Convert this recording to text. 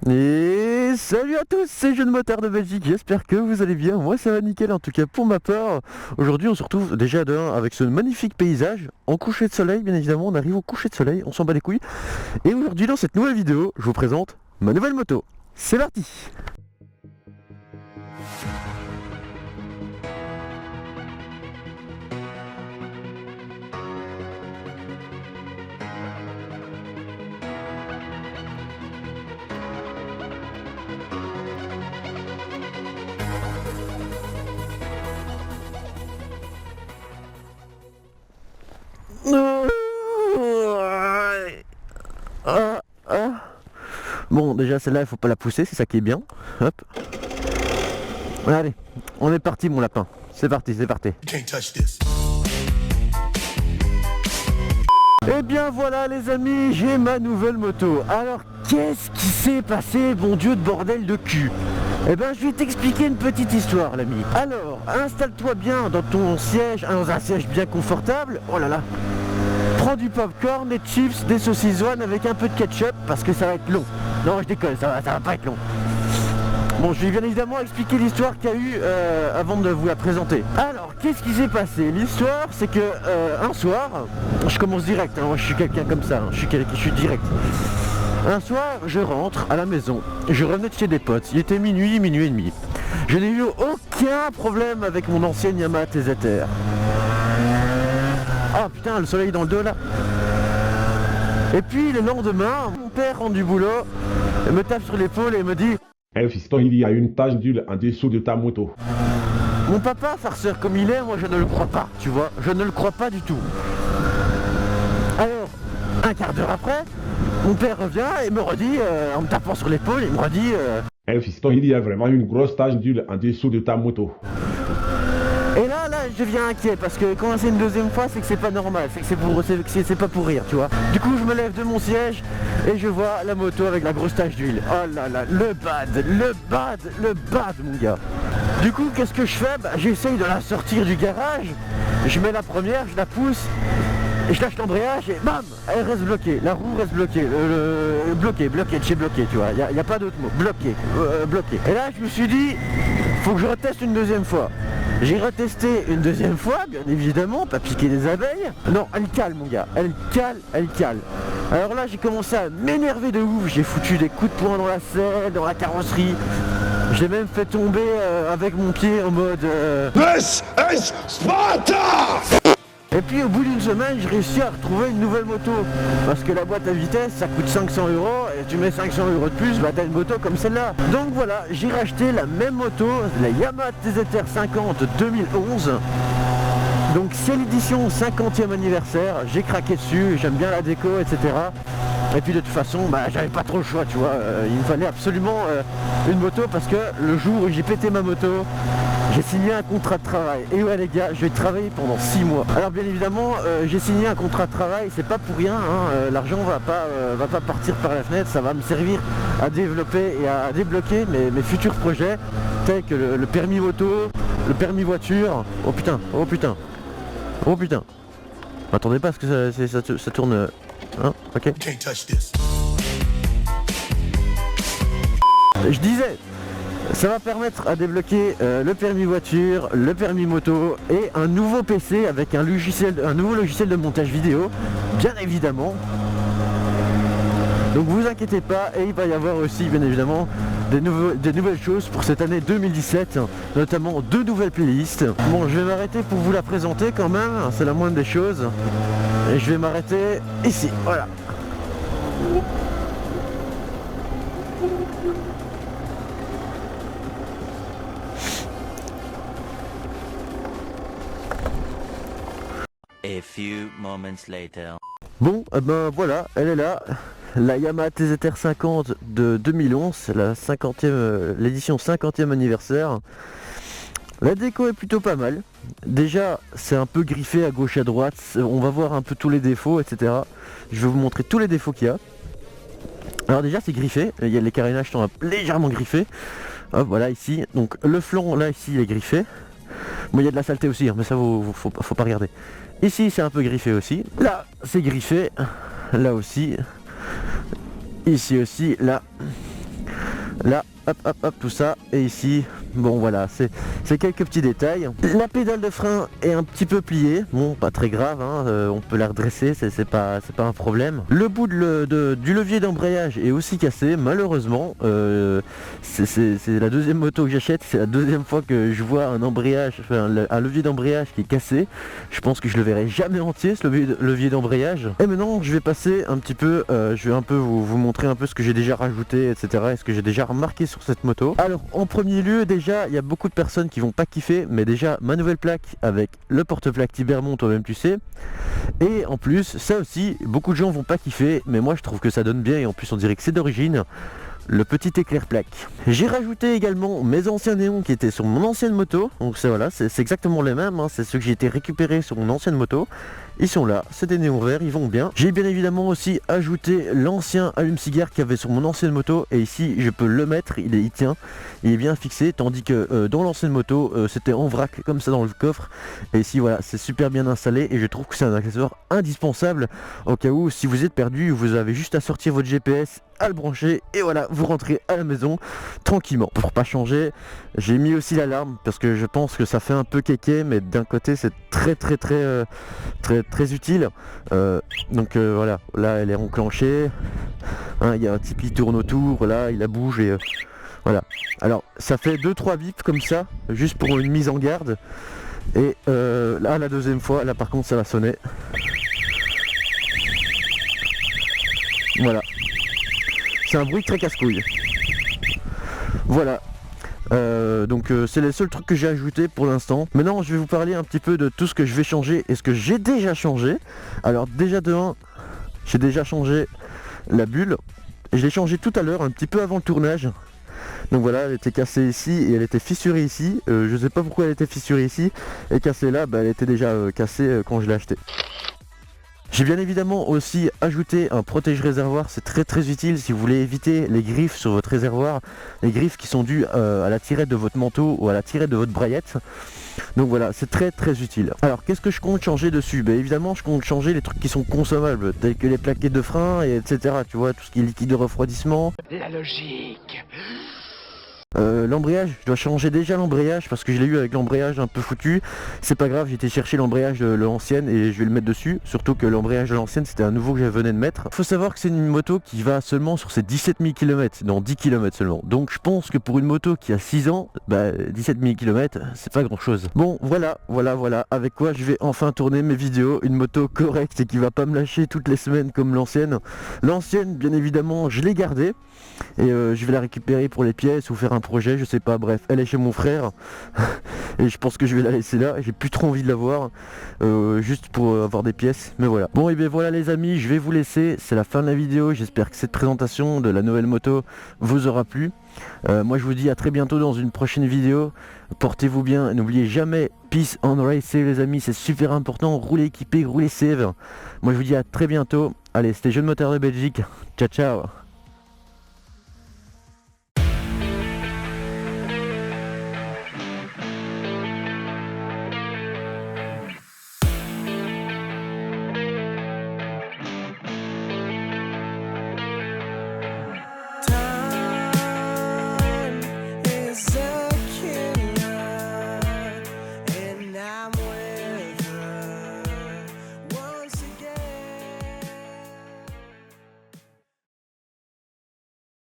Et salut à tous, c'est Jeune Motard de Belgique, j'espère que vous allez bien, moi ça va nickel en tout cas pour ma part. Aujourd'hui on se retrouve déjà de 1 avec ce magnifique paysage, en coucher de soleil bien évidemment, on arrive au coucher de soleil, on s'en bat les couilles. Et aujourd'hui dans cette nouvelle vidéo, je vous présente ma nouvelle moto, c'est parti. Bon, déjà celle-là il faut pas la pousser, c'est ça qui est bien. Hop. Allez, on est parti mon lapin. C'est parti, c'est parti. Et bien voilà les amis, j'ai ma nouvelle moto. Alors qu'est-ce qui s'est passé, bon Dieu de bordel de cul? Eh ben je vais t'expliquer une petite histoire l'ami. Alors, installe-toi bien dans ton siège, dans un siège bien confortable. Oh là là. Prends du popcorn, des chips, des saucissoines avec un peu de ketchup parce que ça va être long. Non je déconne, ça va pas être long. Bon, je vais bien évidemment expliquer l'histoire qu'il y a eu avant de vous la présenter. Alors, qu'est-ce qui s'est passé? L'histoire, c'est que un soir, je commence direct, hein, moi, je suis quelqu'un comme ça, hein, je suis direct. Un soir, je rentre à la maison, je revenais de chez des potes, il était minuit, minuit et demi. Je n'ai eu aucun problème avec mon ancienne Yamaha TZR. Ah putain, le soleil dans le dos là. Et puis le lendemain, mon père rentre du boulot, me tape sur l'épaule et me dit: Eh fiston, il y a une tache d'huile en dessous de ta moto. Mon papa, farceur comme il est, moi je ne le crois pas, tu vois, je ne le crois pas du tout. Alors, un quart d'heure après, mon père revient et me redit, en me tapant sur l'épaule, il me redit Eh fiston, il y a vraiment une grosse tache d'huile en dessous de ta moto. Et là, je deviens inquiet parce que quand c'est une deuxième fois, c'est que c'est pas normal, c'est que c'est pas pour rire, tu vois. Du coup, je me lève de mon siège et je vois la moto avec la grosse tache d'huile. Oh là là, le bad, mon gars. Du coup, qu'est-ce que je fais? Bah, j'essaye de la sortir du garage, je mets la première, je la pousse, et je lâche l'embrayage et bam, elle reste bloquée, la roue reste bloquée, bloqué, de chez bloqué, tu vois, y a pas d'autre mot, bloqué. Et là, je me suis dit, faut que je reteste une deuxième fois. J'ai retesté une deuxième fois, bien évidemment, pas piquer des abeilles. Non, elle cale mon gars, elle cale. Alors là j'ai commencé à m'énerver de ouf, j'ai foutu des coups de poing dans la selle, dans la carrosserie. J'ai même fait tomber avec mon pied en mode This is Sparta! Et puis au bout d'une semaine, j'ai réussi à retrouver une nouvelle moto. Parce que la boîte à vitesse, ça coûte 500 €, et tu mets 500 € de plus, bah t'as une moto comme celle-là. Donc voilà, j'ai racheté la même moto, la Yamaha TZR 50 2011. Donc c'est l'édition 50e anniversaire, j'ai craqué dessus, j'aime bien la déco, etc. Et puis de toute façon, bah j'avais pas trop le choix, tu vois. Il me fallait absolument une moto parce que le jour où j'ai pété ma moto, j'ai signé un contrat de travail. Et ouais les gars, je vais travailler pendant 6 mois. Alors bien évidemment, j'ai signé un contrat de travail, c'est pas pour rien, hein, l'argent va pas partir par la fenêtre, ça va me servir à développer et à débloquer mes futurs projets, tels que le permis moto, le permis voiture. Oh putain. Attendez pas parce que ça tourne. Hein, ok. Je disais, ça va permettre à débloquer le permis voiture, le permis moto et un nouveau PC avec un nouveau logiciel de montage vidéo, bien évidemment. Donc vous inquiétez pas, et il va y avoir aussi bien évidemment des nouvelles choses pour cette année 2017, notamment 2 nouvelles playlists. Bon, je vais m'arrêter pour vous la présenter quand même, c'est la moindre des choses. Et je vais m'arrêter ici, voilà. A few moments later. Bon, ben voilà, elle est là. La Yamaha TZR 50 de 2011, c'est la 50e, l'édition 50e anniversaire. La déco est plutôt pas mal. Déjà, c'est un peu griffé à gauche à droite. On va voir un peu tous les défauts, etc. Je vais vous montrer tous les défauts qu'il y a. Alors déjà, c'est griffé. Il y a les carénages sont légèrement griffés. Hop, voilà ici. Donc le flanc là ici il est griffé. Bon, il y a de la saleté aussi, hein, mais ça faut pas regarder. Ici c'est un peu griffé aussi. Là c'est griffé. Là aussi. Ici aussi, là. Là, hop, hop, hop, tout ça. Et ici, bon voilà, c'est quelques petits détails. La pédale de frein est un petit peu pliée. Bon, pas très grave, hein, on peut la redresser, c'est pas un problème. Le bout du levier d'embrayage est aussi cassé, malheureusement. C'est la deuxième moto que j'achète, c'est la deuxième fois que je vois un embrayage, enfin, un levier d'embrayage qui est cassé. Je pense que je le verrai jamais entier, ce levier d'embrayage. Et maintenant, je vais passer un petit peu, je vais un peu vous montrer un peu ce que j'ai déjà rajouté, etc. Et ce que j'ai déjà remarqué sur cette moto. Alors, en premier lieu, déjà, il y a beaucoup de personnes qui vont pas kiffer, mais déjà, ma nouvelle plaque avec le porte-plaque Tibermont, toi-même tu sais. Et en plus, ça aussi, beaucoup de gens vont pas kiffer, mais moi je trouve que ça donne bien et en plus on dirait que c'est d'origine. Le petit éclair plaque. J'ai rajouté également mes anciens néons qui étaient sur mon ancienne moto. Donc voilà, c'est exactement les mêmes, hein. C'est ceux que j'ai été récupérés sur mon ancienne moto. Ils sont là, c'est des néons verts, ils vont bien. J'ai bien évidemment aussi ajouté l'ancien allume-cigare qu'il y avait sur mon ancienne moto. Et ici, je peux le mettre, il tient, il est bien fixé. Tandis que dans l'ancienne moto, c'était en vrac, comme ça dans le coffre. Et ici, voilà, c'est super bien installé. Et je trouve que c'est un accessoire indispensable au cas où, si vous êtes perdu, vous avez juste à sortir votre GPS, à le brancher et voilà, vous rentrez à la maison tranquillement. Pour pas changer, j'ai mis aussi l'alarme parce que je pense que ça fait un peu kéké, mais d'un côté c'est très utile. Voilà, là elle est enclenchée, hein, il y a un type qui tourne autour, là il la bouge et voilà. Alors ça fait 2-3 bips comme ça, juste pour une mise en garde. Et là la deuxième fois, là par contre ça va sonner. Voilà. C'est un bruit très casse-couille. Voilà. C'est les seuls trucs que j'ai ajouté pour l'instant. Maintenant je vais vous parler un petit peu de tout ce que je vais changer et ce que j'ai déjà changé. Alors déjà de 1, j'ai déjà changé la bulle. Je l'ai changé tout à l'heure, un petit peu avant le tournage. Donc voilà, elle était cassée ici et elle était fissurée ici. Je sais pas pourquoi elle était fissurée ici et cassée là, elle était déjà cassée quand je l'ai achetée. J'ai bien évidemment aussi ajouté un protège réservoir, c'est très utile si vous voulez éviter les griffes sur votre réservoir, les griffes qui sont dues à la tirette de votre manteau ou à la tirette de votre braillette. Donc voilà, c'est très utile. Alors qu'est-ce que je compte changer dessus? Évidemment je compte changer les trucs qui sont consommables, tels que les plaquettes de frein, et etc. Tu vois, tout ce qui est liquide de refroidissement. La logique. L'embrayage, je dois changer déjà l'embrayage parce que je l'ai eu avec l'embrayage un peu foutu. C'est pas grave, j'ai été chercher l'embrayage de l'ancienne et je vais le mettre dessus. Surtout que l'embrayage de l'ancienne c'était un nouveau que je venais de mettre. Faut savoir que c'est une moto qui va seulement sur ses 17 000 km, non 10 km seulement. Donc je pense que pour une moto qui a 6 ans, 17 000 km c'est pas grand chose. Bon voilà, avec quoi je vais enfin tourner mes vidéos. Une moto correcte et qui va pas me lâcher toutes les semaines comme l'ancienne. L'ancienne bien évidemment je l'ai gardée. Et je vais la récupérer pour les pièces ou faire un projet, je sais pas, bref, elle est chez mon frère et je pense que je vais la laisser là, j'ai plus trop envie de la voir juste pour avoir des pièces, mais voilà. Bon et bien voilà les amis, je vais vous laisser, c'est la fin de la vidéo, j'espère que cette présentation de la nouvelle moto vous aura plu. Moi je vous dis à très bientôt dans une prochaine vidéo, portez-vous bien, n'oubliez jamais peace and race les amis, c'est super important, roulez équipé, roulez safe. Moi je vous dis à très bientôt, allez c'était Jeune Moteur de Belgique, ciao ciao.